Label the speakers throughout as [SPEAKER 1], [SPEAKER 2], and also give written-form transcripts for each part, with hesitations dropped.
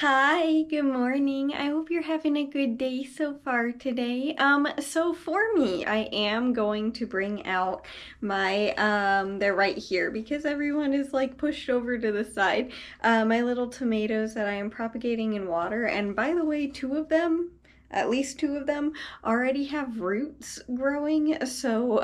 [SPEAKER 1] Hi, good morning. I hope you're having a good day so far today. So for me, I am going to bring out my, they're right here because everyone is like pushed over to the side. My little tomatoes that I am propagating in water. And by the way, two of them, at least two of them already have roots growing. So,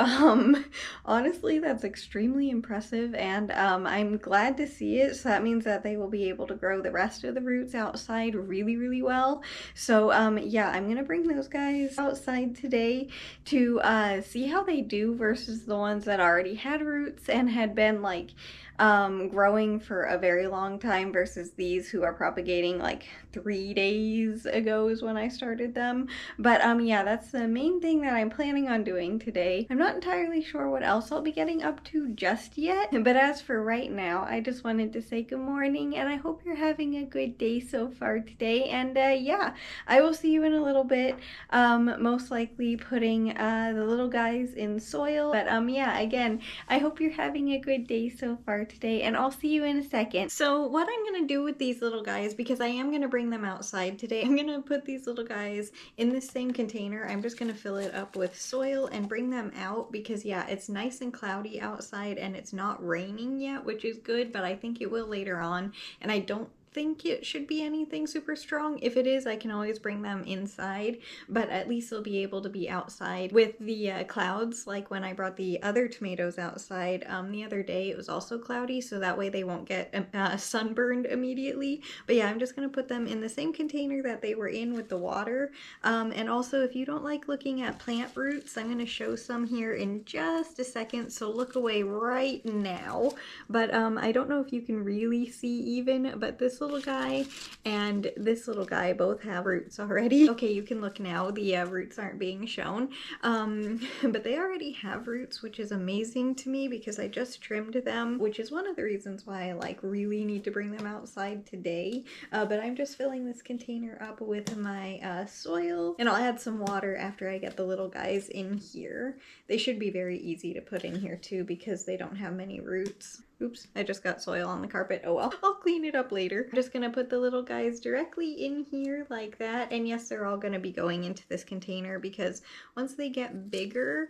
[SPEAKER 1] honestly, that's extremely impressive, and I'm glad to see it. So that means that they will be able to grow the rest of the roots outside really, really well. So, yeah, I'm gonna bring those guys outside today to see how they do versus the ones that already had roots and had been like growing for a very long time versus these who are propagating like 3 days ago is when I started them. But yeah, that's the main thing that I'm planning on doing today. I'm not entirely sure what else I'll be getting up to just yet, but as for right now, I just wanted to say good morning and I hope you're having a good day so far today. And yeah, I will see you in a little bit, most likely putting the little guys in soil. But yeah, again, I hope you're having a good day so far today, and I'll see you in a second. So what I'm gonna do with these little guys, because I am gonna bring them outside today, I'm gonna put these little guys in this same container. I'm just gonna fill it up with soil and bring them out because yeah, it's nice and cloudy outside and it's not raining yet, which is good, but I think it will later on, and I don't think it should be anything super strong. If it is, I can always bring them inside, but at least they'll be able to be outside with the clouds. Like when I brought the other tomatoes outside the other day, it was also cloudy, so that way they won't get sunburned immediately. But yeah, I'm just gonna put them in the same container that they were in with the water. And also, if you don't like looking at plant roots, I'm gonna show some here in just a second, so look away right now. But I don't know if you can really see even, but this little guy and this little guy both have roots already. Okay, you can look now. The roots aren't being shown, but they already have roots, which is amazing to me because I just trimmed them, which is one of the reasons why I like really need to bring them outside today. But I'm just filling this container up with my soil, and I'll add some water after I get the little guys in here. They should be very easy to put in here too because they don't have many roots. Oops, I just got soil on the carpet. Oh well, I'll clean it up later. I'm just gonna put the little guys directly in here like that. And yes, they're all gonna be going into this container because once they get bigger,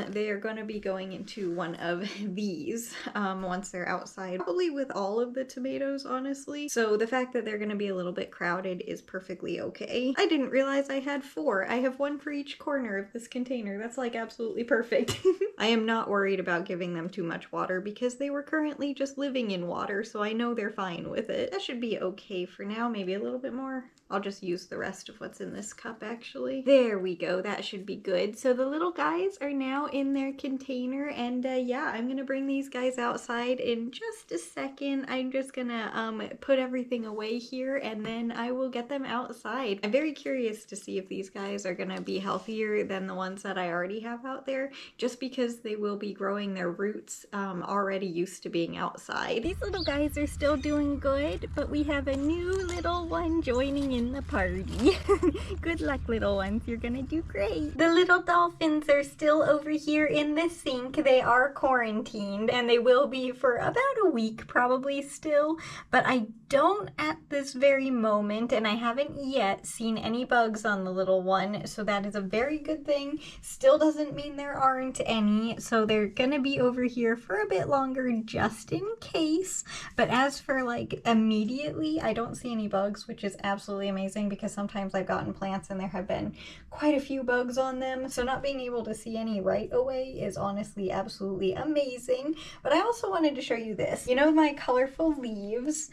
[SPEAKER 1] they are gonna be going into one of these once they're outside. Probably with all of the tomatoes, honestly. So the fact that they're gonna be a little bit crowded is perfectly okay. I didn't realize I had 4. I have 1 for each corner of this container. That's like absolutely perfect. I am not worried about giving them too much water because they were currently just living in water, so I know they're fine with it. That should be okay for now, maybe a little bit more. I'll just use the rest of what's in this cup actually. There we go, that should be good. So the little guys are now in their container, and yeah, I'm gonna bring these guys outside in just a second. I'm just gonna put everything away here and then I will get them outside. I'm very curious to see if these guys are gonna be healthier than the ones that I already have out there, just because they will be growing their roots already used to being outside. These little guys are still doing good, but we have a new little one joining in the party. Good luck, little ones. You're gonna do great. The little dolphins are still over here in the sink. They are quarantined, and they will be for about a week probably still, but I don't at this very moment, and I haven't yet seen any bugs on the little one, so that is a very good thing. Still doesn't mean there aren't any, so they're gonna be over here for a bit longer just in case. But as for like immediately, I don't see any bugs, which is absolutely amazing because sometimes I've gotten plants and there have been quite a few bugs on them, so not being able to see any right away is honestly absolutely amazing. But I also wanted to show you this. You know my colorful leaves?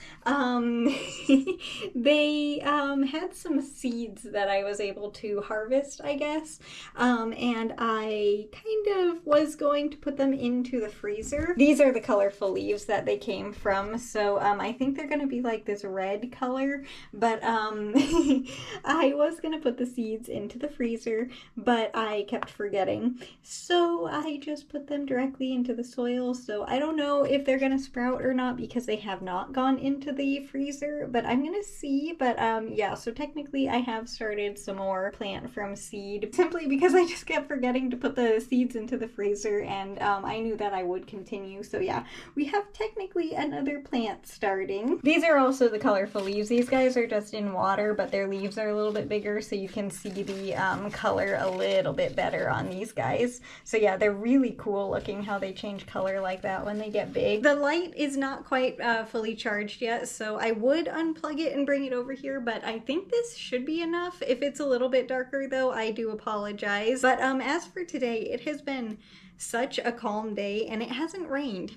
[SPEAKER 1] They had some seeds that I was able to harvest, I guess, and I kind of was going to put them into the freezer. These are the colorful leaves that they came from, so I think they're gonna be like this red color, but I was gonna put the seeds into the freezer, but I kept forgetting, so I just put them directly into the soil. So I don't know if they're gonna sprout or not because they have not gone into the the freezer, but I'm gonna see. But yeah, so technically I have started some more plant from seed simply because I just kept forgetting to put the seeds into the freezer, and I knew that I would continue. So yeah, we have technically another plant starting. These are also the colorful leaves. These guys are just in water, but their leaves are a little bit bigger, so you can see the color a little bit better on these guys. So yeah, they're really cool looking how they change color like that when they get big. The light is not quite fully charged yet, so I would unplug it and bring it over here, but I think this should be enough. If it's a little bit darker though, I do apologize. But as for today, it has been such a calm day and it hasn't rained.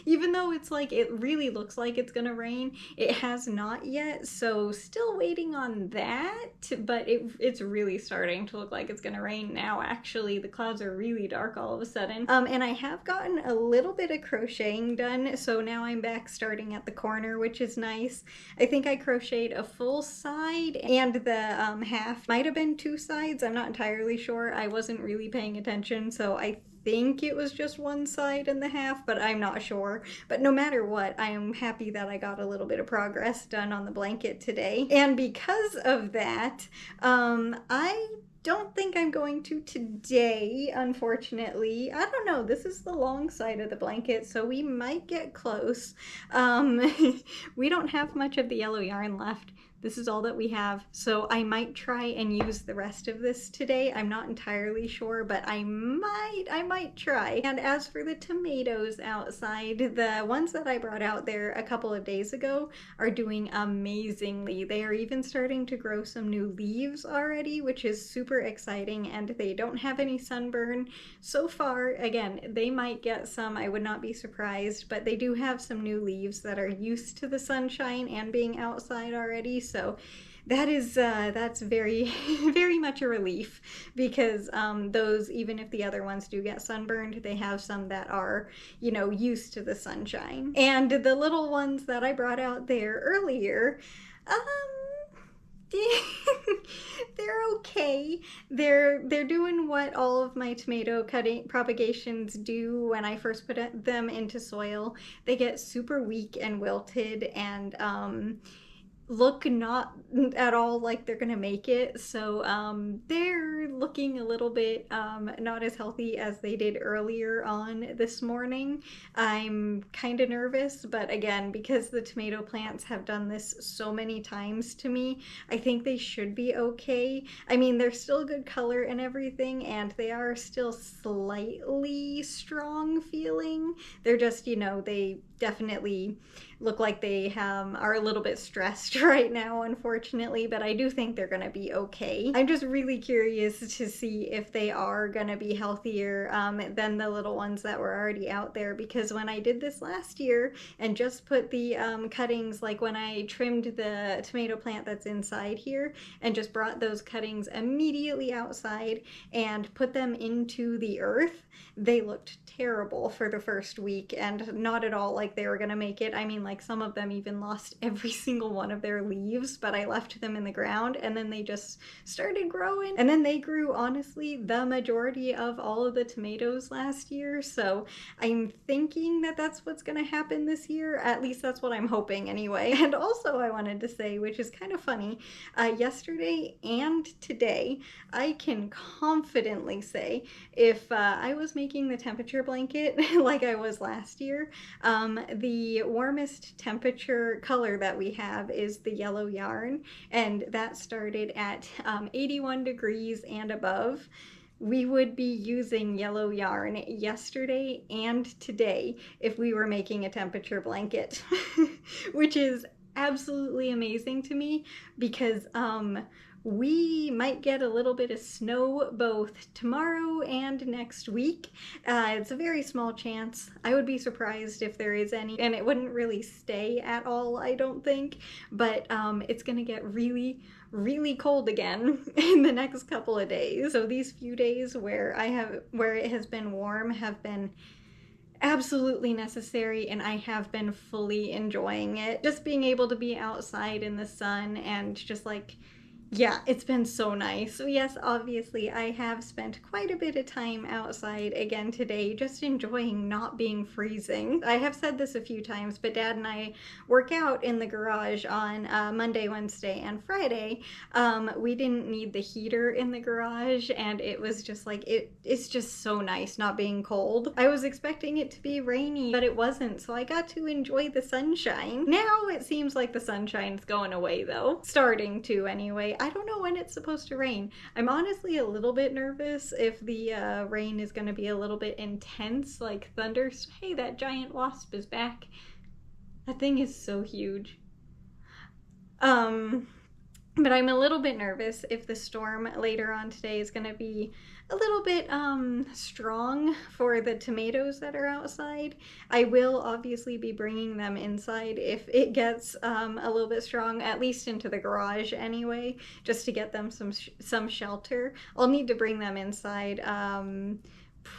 [SPEAKER 1] Even though it's like, it really looks like it's gonna rain, it has not yet, so still waiting on that, but it's really starting to look like it's gonna rain now. Actually, the clouds are really dark all of a sudden. And I have gotten a little bit of crocheting done, so now I'm back starting at the corner, which is nice. I think I crocheted a full side, and the half might have been 2 sides. I'm not entirely sure. I wasn't really paying attention, so I think it was just 1 side and the half, but I'm not sure. But no matter what, I am happy that I got a little bit of progress done on the blanket today. And because of that, I don't think I'm going to today, unfortunately. I don't know, this is the long side of the blanket, so we might get close. We don't have much of the yellow yarn left. This is all that we have, so I might try and use the rest of this today. I'm not entirely sure, but I might try. And as for the tomatoes outside, the ones that I brought out there a couple of days ago are doing amazingly. They are even starting to grow some new leaves already, which is super exciting, and they don't have any sunburn so far. Again, they might get some, I would not be surprised, but they do have some new leaves that are used to the sunshine and being outside already. So that is that's very very much a relief, because those, even if the other ones do get sunburned, they have some that are, you know, used to the sunshine. And the little ones that I brought out there earlier, they're okay. They're doing what all of my tomato cutting propagations do when I first put them into soil. They get super weak and wilted, and look not at all like they're gonna make it. So they're looking a little bit not as healthy as they did earlier on this morning. I'm kind of nervous, but again, because the tomato plants have done this so many times to me, I think they should be okay. I mean, they're still good color and everything, and they are still slightly strong feeling. They're just, you know, they definitely look like they are a little bit stressed right now, unfortunately, but I do think they're gonna be okay. I'm just really curious to see if they are gonna be healthier than the little ones that were already out there, because when I did this last year and just put the cuttings, like when I trimmed the tomato plant that's inside here and just brought those cuttings immediately outside and put them into the earth, they looked terrible for the first week and not at all like they were gonna make it. I mean, like, some of them even lost every single one of their leaves, but I left them in the ground, and then they just started growing, and then they grew, honestly, the majority of all of the tomatoes last year. So I'm thinking that that's what's gonna happen this year. At least that's what I'm hoping anyway. And also, I wanted to say, which is kind of funny, yesterday and today, I can confidently say, if I was making the temperature blanket like I was last year, the warmest temperature color that we have is the yellow yarn, and that started at 81 degrees and above. We would be using yellow yarn yesterday and today if we were making a temperature blanket, which is absolutely amazing to me, because we might get a little bit of snow both tomorrow and next week. It's a very small chance. I would be surprised if there is any, and it wouldn't really stay at all, I don't think, but it's gonna get really, really cold again in the next couple of days. So these few days where it has been warm have been absolutely necessary, and I have been fully enjoying it. Just being able to be outside in the sun and just, like, Yeah, it's been so nice. So yes, obviously I have spent quite a bit of time outside again today, just enjoying not being freezing. I have said this a few times, but Dad and I work out in the garage on Monday, Wednesday, and Friday. We didn't need the heater in the garage, and it was just like, it's just so nice not being cold. I was expecting it to be rainy, but it wasn't, so I got to enjoy the sunshine. Now it seems like the sunshine's going away though. Starting to anyway. I don't know when it's supposed to rain. I'm honestly a little bit nervous if the rain is going to be a little bit intense, like thunder. Hey, that giant wasp is back. That thing is so huge. Um, but I'm a little bit nervous if the storm later on today is going to be a little bit strong for the tomatoes that are outside. I will obviously be bringing them inside if it gets a little bit strong, at least into the garage anyway, just to get them some shelter. I'll need to bring them inside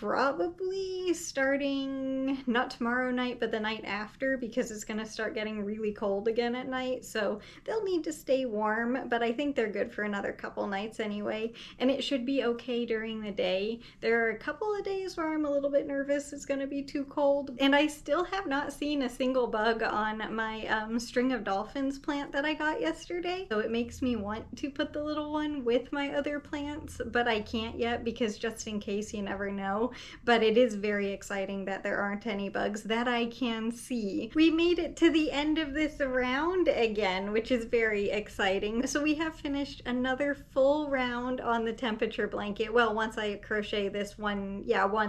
[SPEAKER 1] probably starting not tomorrow night but the night after, because it's going to start getting really cold again at night, so they'll need to stay warm, but I think they're good for another couple nights anyway, and it should be okay during the day. There are a couple of days where I'm a little bit nervous it's going to be too cold, and I still have not seen a single bug on my string of dolphins plant that I got yesterday, so it makes me want to put the little one with my other plants, but I can't yet because just in case, you never know. But it is very exciting that there aren't any bugs that I can see. We made it to the end of this round again, which is very exciting. So we have finished another full round on the temperature blanket. Well, once I crochet this one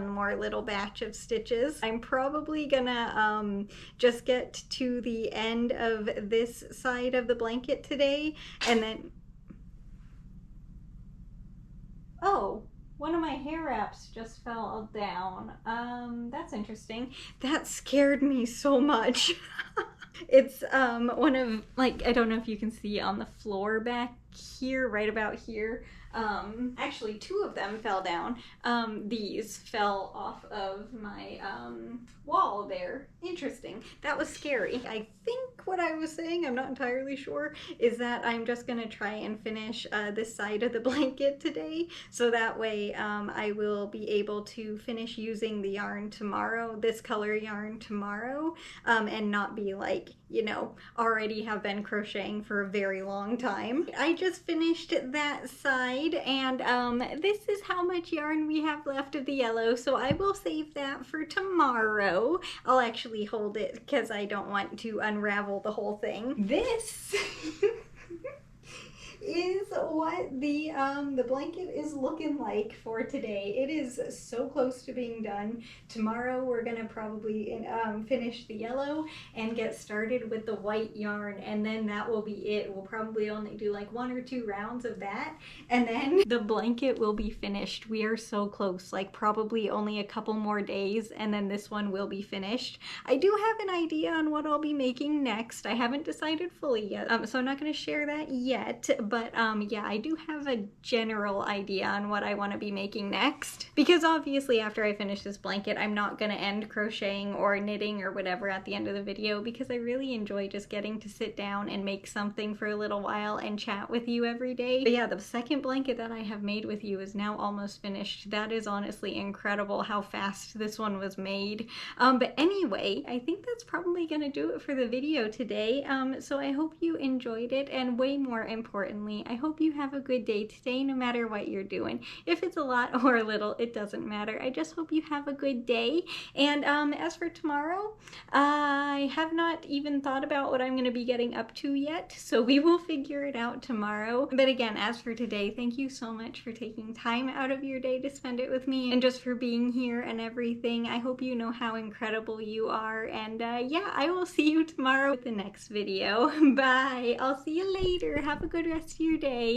[SPEAKER 1] more little batch of stitches. I'm probably gonna just get to the end of this side of the blanket today, and then... Oh, one of my hair wraps just fell down. That's interesting. That scared me so much. It's one of, like, I don't know if you can see on the floor back here, right about here. Actually two of them fell down. These fell off of my wall there. Interesting. That was scary. I think what I was saying, I'm not entirely sure, is that I'm just gonna try and finish this side of the blanket today, so that way I will be able to finish using the yarn tomorrow, this color yarn tomorrow, and not be like, you know, already have been crocheting for a very long time. I just finished that side, and this is how much yarn we have left of the yellow, so I will save that for tomorrow. I'll actually hold it because I don't want to unravel the whole thing. This is what the blanket is looking like for today. It is so close to being done. Tomorrow we're gonna probably finish the yellow and get started with the white yarn, and then that will be it. We'll probably only do like 1 or 2 rounds of that, and then the blanket will be finished. We are so close, like probably only a couple more days, and then this one will be finished. I do have an idea on what I'll be making next. I haven't decided fully yet, so I'm not going to share that yet, but yeah, I do have a general idea on what I want to be making next, because obviously after I finish this blanket I'm not going to end crocheting or knitting or whatever at the end of the video, because I really enjoy just getting to sit down and make something for a little while and chat with you every day. But yeah, the second blanket that I have made with you is now almost finished. That is honestly incredible how fast this one was made. But anyway, I think that's probably going to do it for the video today. So I hope you enjoyed it, and way more importantly, I hope you have a good day today no matter what you're doing. If it's a lot or a little, it doesn't matter. I just hope you have a good day. And as for tomorrow, I have not even thought about what I'm going to be getting up to yet, so we will figure it out tomorrow. But again, as for today, thank you so much for taking time out of your day to spend it with me, and just for being here and everything. I hope you know how incredible you are, and yeah, I will see you tomorrow with the next video. Bye! I'll see you later. Have a good rest of your day.